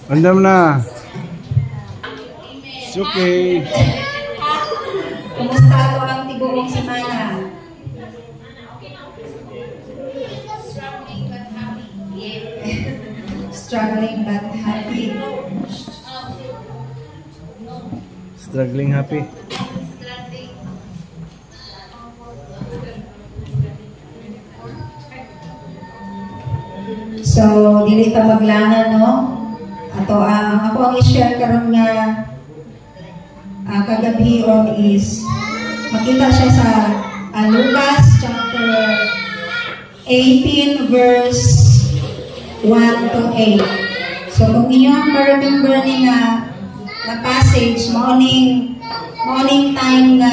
Andam na. It's okay. Kumusta ito ang tibuong semana? Struggling but happy. Struggling happy. So, dili ta maglangan, no? Ato ako ang i-share karon nga kagabi is makita siya sa Lucas chapter 18 verse 1 to 8. So, kung inyong ma-remember ni na passage, morning time na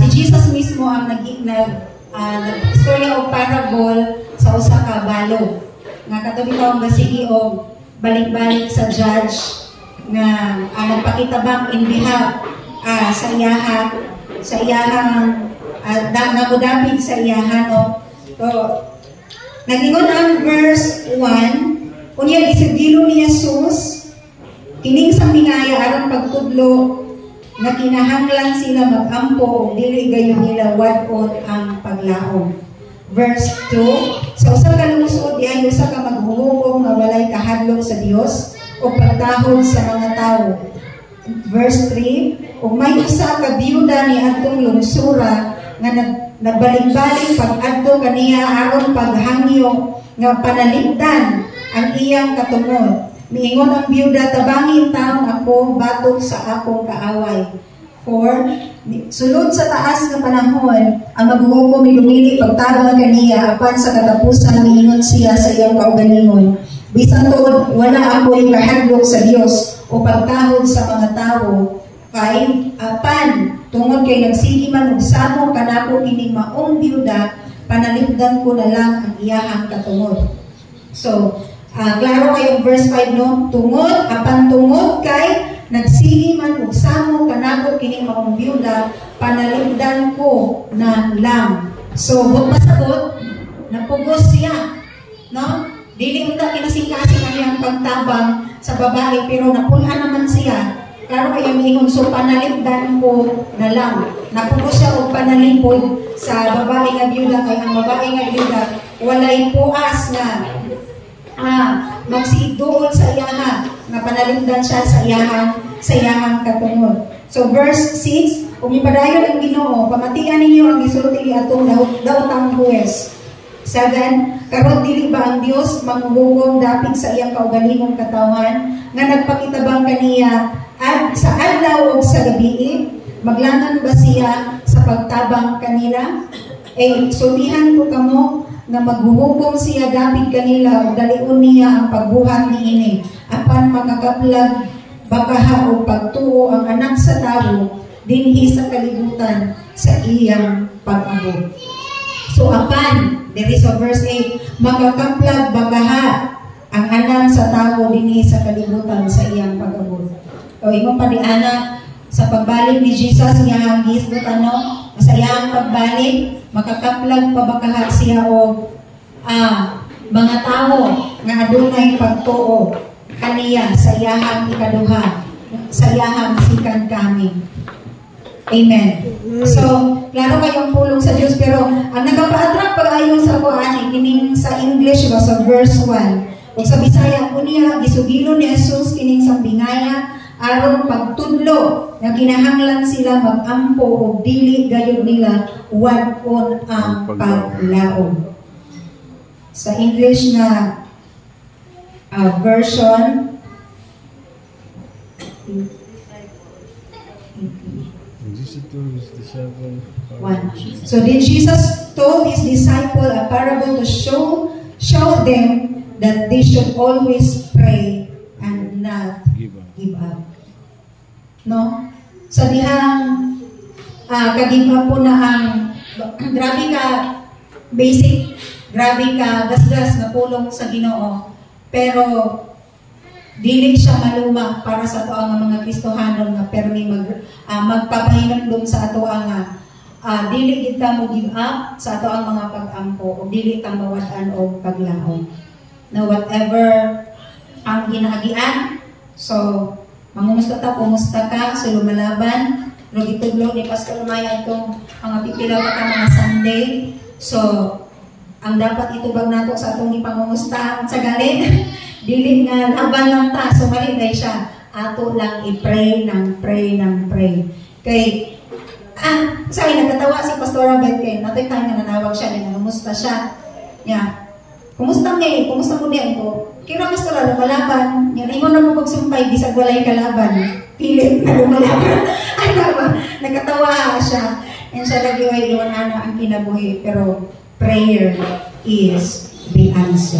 si Jesus mismo ang nag-istorya o parable sa usa ka balo. Nga katabi taong gasigi o balik-balik sa judge nga nagpakita bang in behalf sa iyahang nagudapig sa iyahan, no? So, nagingon ang verse 1, unya isigilo ni Jesus kining sa mingaya aron pagtudlo nga kinahanglan sila magampo ug dili gayon nila wad-on ang paglaom. Verse 2, sa usa ka lungsod diay usa ka maghuhukom nga walay kahadlok sa Dios o pagtahod sa mga tawo. Verse 3, ug may usa ka biyuda ni adtong lungsura nga nagbalik-balik pag-adto kaniya aron paghangyo nga panaligdan ang iyang katungod. Miingon ang biyuda, tabangin taon ako batok sa akong kaaway. 4, sulod sa taas nga panahon, ang maghuhukom milumili pagtabang kaniya apan sa katapusan miingon siya sa iyang kaugalingon. Bisan tuod wala ako'y kahadlok sa Dios o pagtahod sa mga tawo kay apan tungod kay nagsigi man og samo kanako kining maong biyuda panalipdan ko na lang ang iyahang katungod. So, klaro kayo verse 5, no? Tungod kay nagsigi man og samo kanako kining maong biyuda panalipdan ko na lang. So, bukmasabot napugos siya, no? Dili unta kinasingkasing ang iyang pagtabang sa babae pero napulan naman siya. Klaro kayo miingon, so panalipdan ko na lang. Napugos siya og panalipod sa babae nga biyuda kay ang babae nga biyuda walay puas nga magsiduol sa iyaha nga panalipdan siya sa iyahang katungod. So verse 6, kung ipadayon ang Ginoo, pamatian ninyo ang gisulti ni atong daotang huwes. 7, karon dili ba ang Dios manghuhukom dapit sa iyang kaugalingong katawan nga nagpakitabang kaniya sa adlaw ug sa gabi? Maglangan ba siya sa pagtabang kanila? Sulihan ko kamo nga maghuhukom siya dapit kanila ug dalion niya ang pagbuhat niini apan makakaplag bakaha o pagtuo ang anak sa tawo dinhi sa kalibutan sa iyang pag-abot. So apan diri sa verse 8, makakaplag bakaha ang anak sa tawo dinhi sa kalibutan sa iyang pag-abot. O imo pa di ana sa pagbalik ni Jesus iyang gisbutan, no? Sa iyang pagbalik makakaplag pabakaha siya og mga tawo nga adunay pagtuo kaniya sa iyahang ikaduha, sa iyahang second coming. Amen. So, klaro kayong pulong sa Diyos, pero ang nagapa-attract pag-ayon sa kuan kining sa English ba sa verse 1. Ug sa Bisaya unya gisugilo ni Jesus kining sambingaya aron pagtudlo nga kinahanglan sila magampo og dili gayud nila wad-on ang paglaom. Sa English na version So did Jesus told his disciple a parable to show them that they should always pray and not give up. No? Sa dihang ka-give up po na ang grabe ka basic, grabe ka gasgas na pulong sa Ginoo. Pero dili siya maluma para sa ato ang mga Kristohanon nga permi magpapahinumdum sa ato ang dili kita mo give up sa ato ang mga pag-ampo o dili ta mawad-an og paglaom. Na whatever ang ginahagian. So, mangumusta ta, kumusta ka, so lumalaban. Lugitudlo ni Pastor Maya itong mga pipila pa ka mga Sunday. So, ang dapat itubag nato sa atong ipangumustahan sa galing, dili nga laban lang ta, so mali na siya. Ato lang i-pray ng pray. Kay, sorry, nagkatawa si Pastor Abed kay natay tayo na nanawag siya, nangumusta siya. Yeah. Kumusta ngayon? Kumusta mo diyan ko? Kira mas kala lumalaban. Yan, ingon na mo pagsumpay, bisag walay kalaban. Pilit na lumalaban. Ay, naman, nagkatawa siya. And siya lagi ay iwan ang kinabuhi. Pero, prayer is the answer.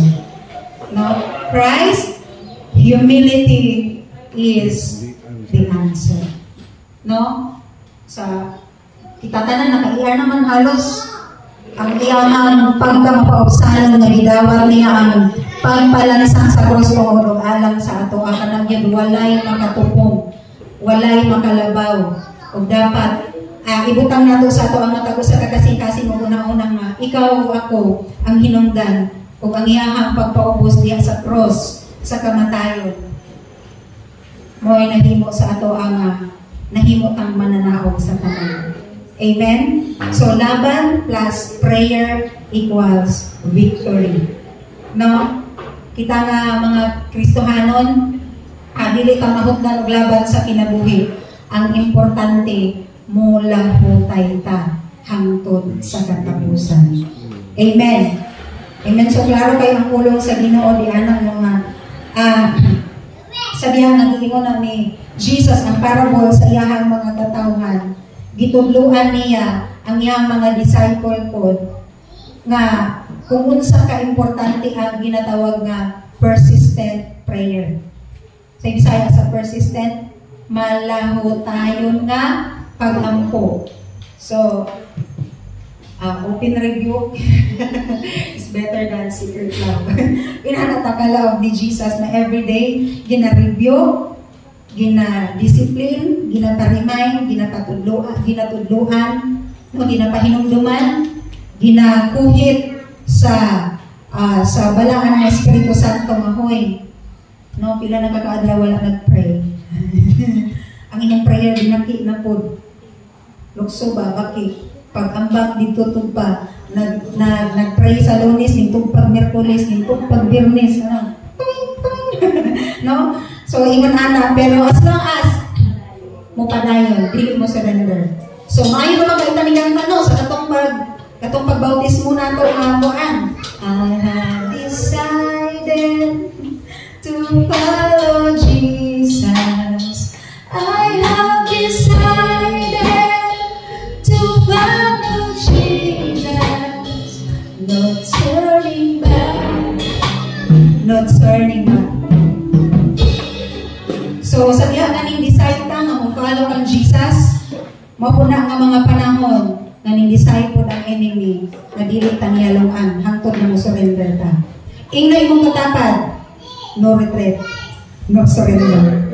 No? Christ, humility is the answer. No? Sa kitatanan, nakaiar naman halos ang iyang pagkamapaubsanan nga gidawat niya ang pagpalansang sa cross o alang sa ato ang kanang walay makatupong, walay makalabaw. O dapat ibutang nato sa ato ang mata ko sa kakasing-kasing mo una-unang nga ikaw o ako ang hinungdan o ang iyahang pagpaubos diya sa cross sa kamatayon. Mo'y nahimo sa ato ang nahimo ang mananaog sa kamatayon. Amen? So, laban plus prayer equals victory. No? Kita nga mga Kristohanon, dili ka mahugdan og laban sa kinabuhi. Ang importante, mula hutay ta hangtod sa katapusan. Amen? Amen? So, klaro kayo ang pulong sa Ginoo di anang mga sabihan ng giingon ni Jesus ang parable sa iyahang mga katawhan. Gitudluan niya ang iyang mga disciple ko nga kung unsa ka importante ang ginatawag nga persistent prayer. Sa Bisaya sa persistent, malaho tayo nga pagampo. So, open review is better than secret love. Pinanataka love ni Jesus na everyday gina-review, gina-discipline, gina-remind, ginatudluan, ginapahinumduman, ginakuhit sa balaan ng Espiritu Santo mahoy. No, pila nakakaadlaw wala nag-pray. Ang inyong prayer dinaki na po. Lukso ba, bakit? Pag-ambak dito tugpa, nag-pray sa Lunes, nitong pag-Merkulis, nitong pag-Birnes, ano? No? So, ingon ana, pero as long as mo padayon, dili mo surrender. So, maayo naman kayo tanigang sa katong pagbautismo na ito ang buwan. I have decided to follow Jesus. I have decided to follow Jesus. No turning back. No turning back. So, sa diha kaning decide ta nga mo-follow kang Jesus, mapuna nga mga panahon nga ning decide po ang enemy na dili ta niya luan hangtod na mo surrender ta. Ingna imong katapad, no retreat, no surrender.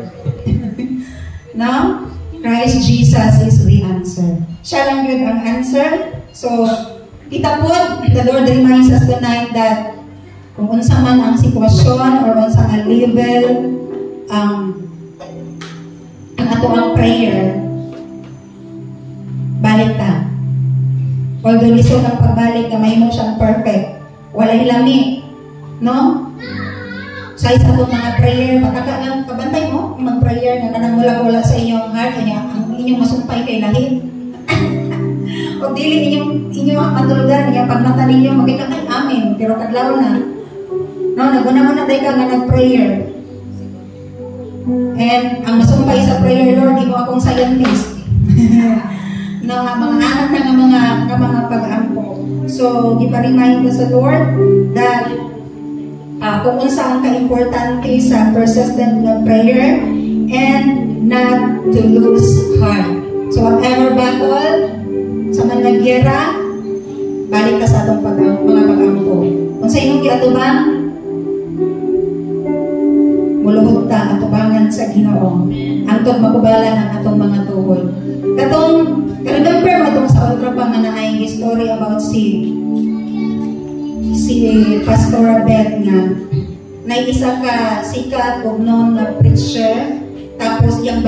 Now, Christ Jesus is the answer. Siya lang yun ang answer. So, kita po, the Lord reminds us tonight that kung unsa man ang sitwasyon or unsa ang level, ang ato ang prayer, balik ta. Although lisod ang pagbalik na mahimo siyang perfect, walay lami, no? Sa isa po mga prayer, pataka lang, kabantay mo, mag-prayer na kanang mula-mula sa inyong heart, ang inyong masumpay kay lahit. O dili inyong matulugan, pag mata ninyo, makita kay amin, pero kadlaw na. No, naguna-una tayo ka nga nag-prayer. And ang masumpay sa prayer, Lord, di mo akong scientist. No, mga anak na mga pag-ampo. So, gipa-remind ko sa Lord that kung unsa ang ka-importante sa persistent na prayer and not to lose heart. So, whatever battle, sa man nagyera, balik ka sa atong mga pag-ampo. Kung sa inyong giatubang, muluhod ta atubangan sa Ginoo. Antod makubalan ang atong mga tuhod. Remember mo itong sa ultra pa nga naayong story about si Pastor Abed nga na isa ka sikat og known na preacher, tapos yung